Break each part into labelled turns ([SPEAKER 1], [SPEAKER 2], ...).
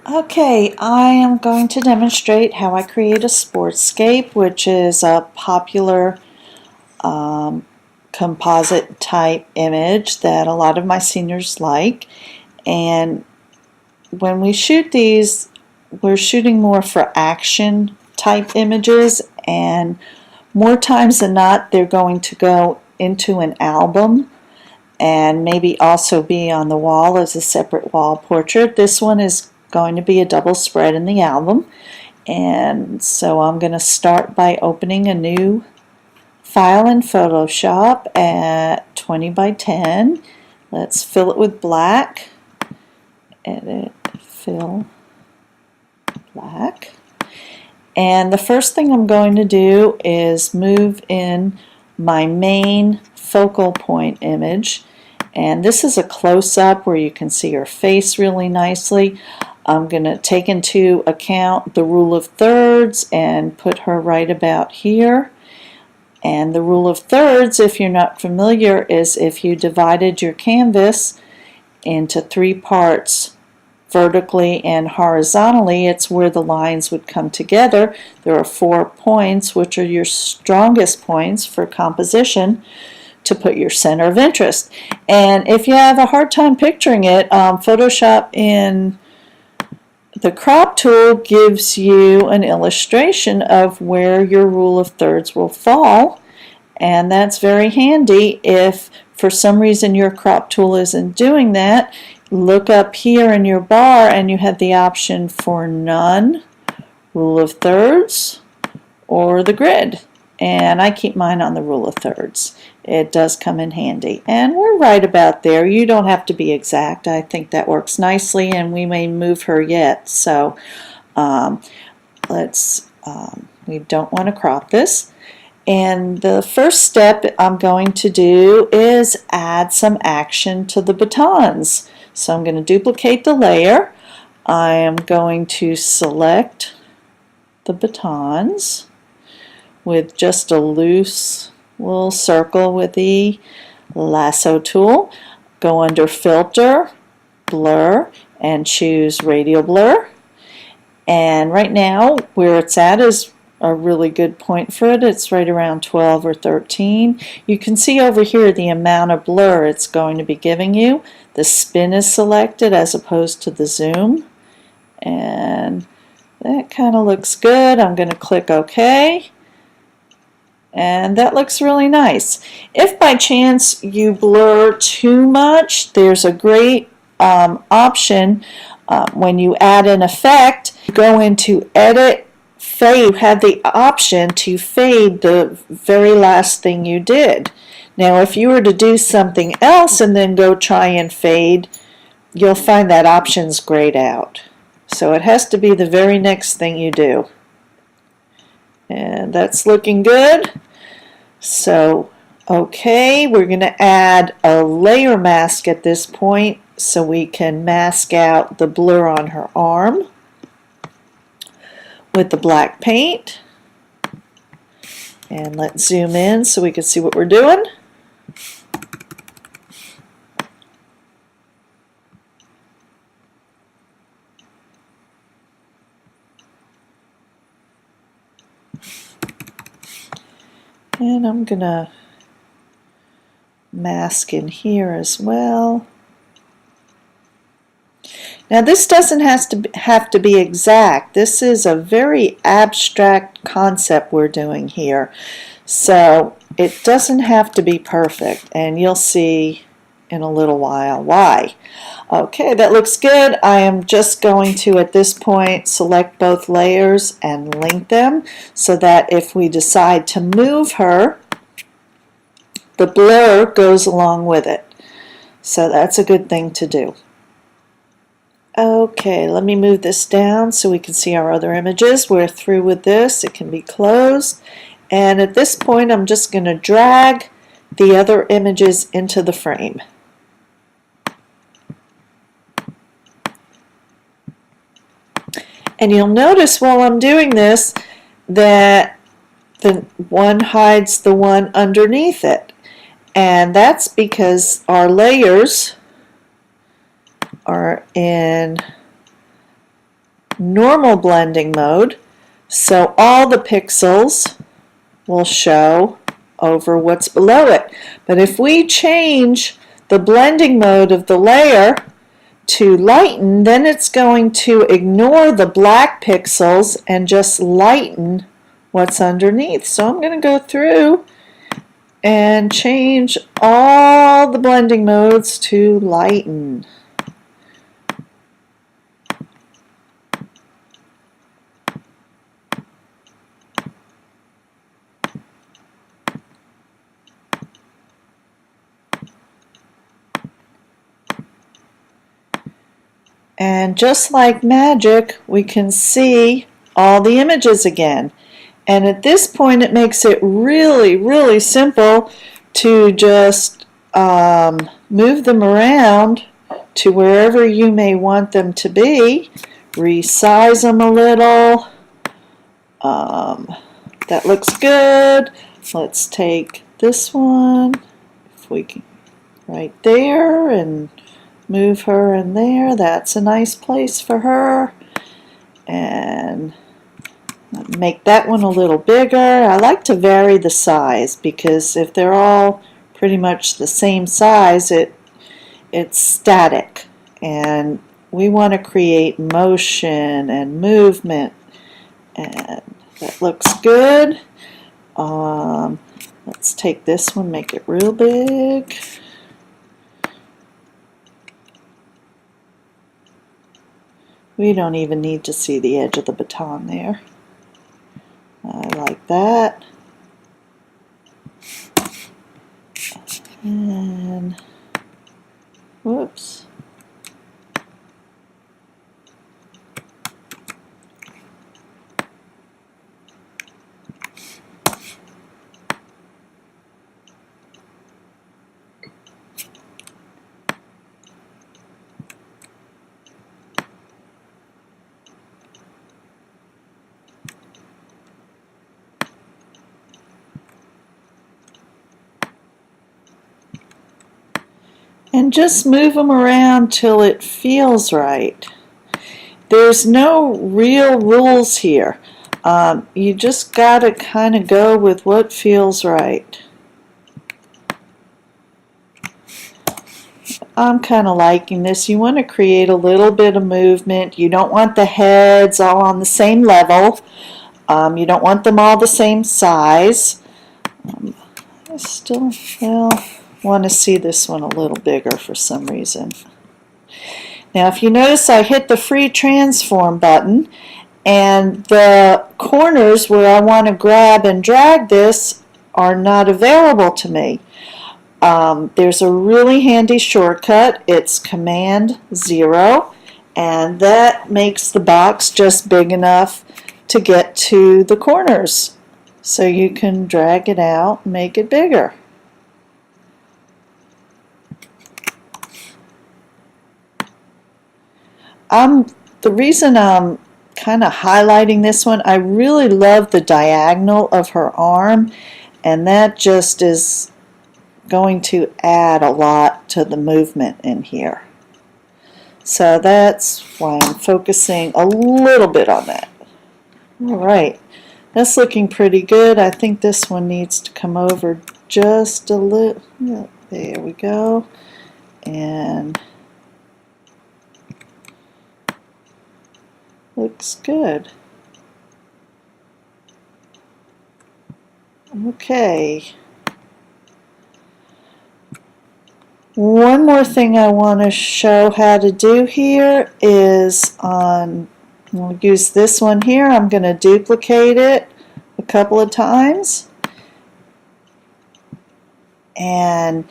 [SPEAKER 1] Okay, I am going to demonstrate how I create a sportscape, which is a popular composite type image that a lot of my seniors like. And when we shoot these, we're shooting more for action type images, and more times than not they're going to go into an album and maybe also be on the wall as a separate wall portrait. This one is going to be a double spread in the album, and so I'm going to start by opening a new file in Photoshop at 20 by 10. Let's fill it with black. Edit, fill, black. And the first thing I'm going to do is move in my main focal point image, and this is a close-up where you can see her face really nicely. I'm going to take into account the rule of thirds and put her right about here. And the rule of thirds, if you're not familiar, is if you divided your canvas into 3 parts vertically and horizontally, it's where the lines would come together. There are 4 points, which are your strongest points for composition, to put your center of interest. And if you have a hard time picturing it, Photoshop in the crop tool gives you an illustration of where your rule of thirds will fall, and that's very handy. If for some reason your crop tool isn't doing that, look up here in your bar and you have the option for none, rule of thirds, or the grid. And I keep mine on the rule of thirds. It does come in handy. And we're right about there. You don't have to be exact. I think that works nicely, and we may move her yet. So we don't want to crop this. And the first step I'm going to do is add some action to the batons. So I'm going to duplicate the layer. I am going to select the batons with just a loose little circle with the lasso tool. Go under filter, blur, and choose radial blur. And right now where it's at is a really good point for it. It's right around 12 or 13. You can see over here the amount of blur it's going to be giving you. The spin is selected as opposed to the zoom, and that kind of looks good. I'm going to click OK, and that looks really nice. If by chance you blur too much, there's a great option when you add an effect. Go into Edit, Fade. You have the option to fade the very last thing you did. Now if you were to do something else and then go try and fade, you'll find that option's grayed out. So it has to be the very next thing you do. And that's looking good. So okay, we're going to add a layer mask at this point so we can mask out the blur on her arm with the black paint. And let's zoom in so we can see what we're doing. And I'm going to mask in here as well. Now this doesn't have to be exact. This is a very abstract concept we're doing here. So it doesn't have to be perfect, and you'll see in a little while why. Okay, that looks good. I am just going to, at this point, select both layers and link them so that if we decide to move her, the blur goes along with it. So that's a good thing to do. Okay, let me move this down so we can see our other images. We're through with this. It can be closed. And at this point, I'm just going to drag the other images into the frame. And you'll notice while I'm doing this that the one hides the one underneath it. And that's because our layers are in normal blending mode, so all the pixels will show over what's below it. But if we change the blending mode of the layer to lighten, then it's going to ignore the black pixels and just lighten what's underneath. So I'm going to go through and change all the blending modes to lighten. And just like magic, we can see all the images again. And at this point, it makes it really, really simple to just move them around to wherever you may want them to be. Resize them a little. That looks good. Let's take this one, if we can, right there, and move her in there. That's a nice place for her. And make that one a little bigger. I like to vary the size because if they're all pretty much the same size, it's static. And we want to create motion and movement. And that looks good. Let's take this one, make it real big. We don't even need to see the edge of the baton there. I like that. And whoops. And just move them around till it feels right. There's no real rules here. You just got to kind of go with what feels right. I'm kind of liking this. You want to create a little bit of movement. You don't want the heads all on the same level. You don't want them all the same size. I still, well, want to see this one a little bigger for some reason. Now if you notice, I hit the free transform button and the corners where I want to grab and drag this are not available to me. There's a really handy shortcut. It's Command 0, and that makes the box just big enough to get to the corners. So you can drag it out and make it bigger. The reason I'm kind of highlighting this one, I really love the diagonal of her arm, and that just is going to add a lot to the movement in here. So that's why I'm focusing a little bit on that. Alright, that's looking pretty good. I think this one needs to come over just a little. Yeah, there we go. And looks good. Okay. One more thing I want to show how to do here is we'll use this one here. I'm going to duplicate it a couple of times. And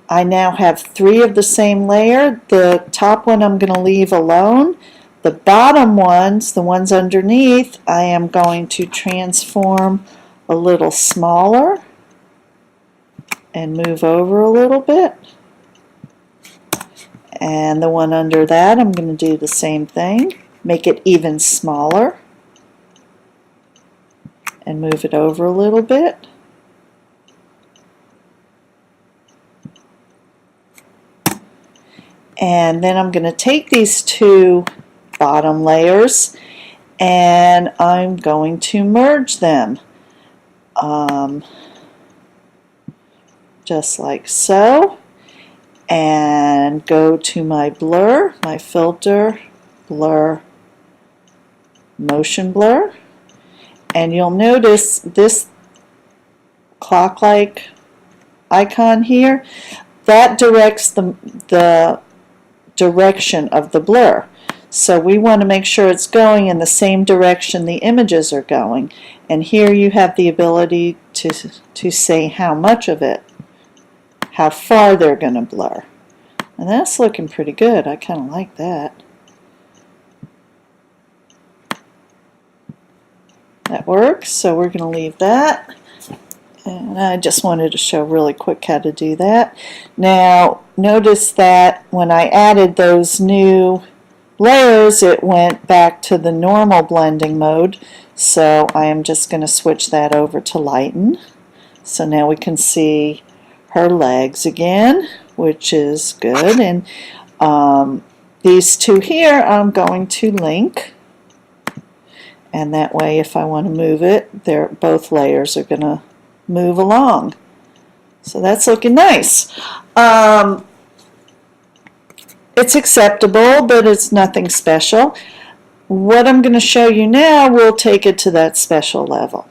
[SPEAKER 1] I now have 3 of the same layer. The top one I'm going to leave alone. The bottom ones, the ones underneath, I am going to transform a little smaller and move over a little bit. And the one under that, I'm going to do the same thing. Make it even smaller and move it over a little bit. And then I'm going to take these 2 bottom layers and I'm going to merge them just like so, and go to my blur, my filter, blur, motion blur, and you'll notice this clock-like icon here, that directs the direction of the blur. So we want to make sure it's going in the same direction the images are going. And here you have the ability to say how much of it, how far they're going to blur. And that's looking pretty good. I kind of like that. That works, so we're going to leave that. And I just wanted to show really quick how to do that. Now, notice that when I added those new layers, it went back to the normal blending mode. So I am just going to switch that over to lighten. So now we can see her legs again, which is good. And these two here I'm going to link. And that way, if I want to move it, both layers are going to move along. So that's looking nice. It's acceptable, but it's nothing special. What I'm going to show you now will take it to that special level.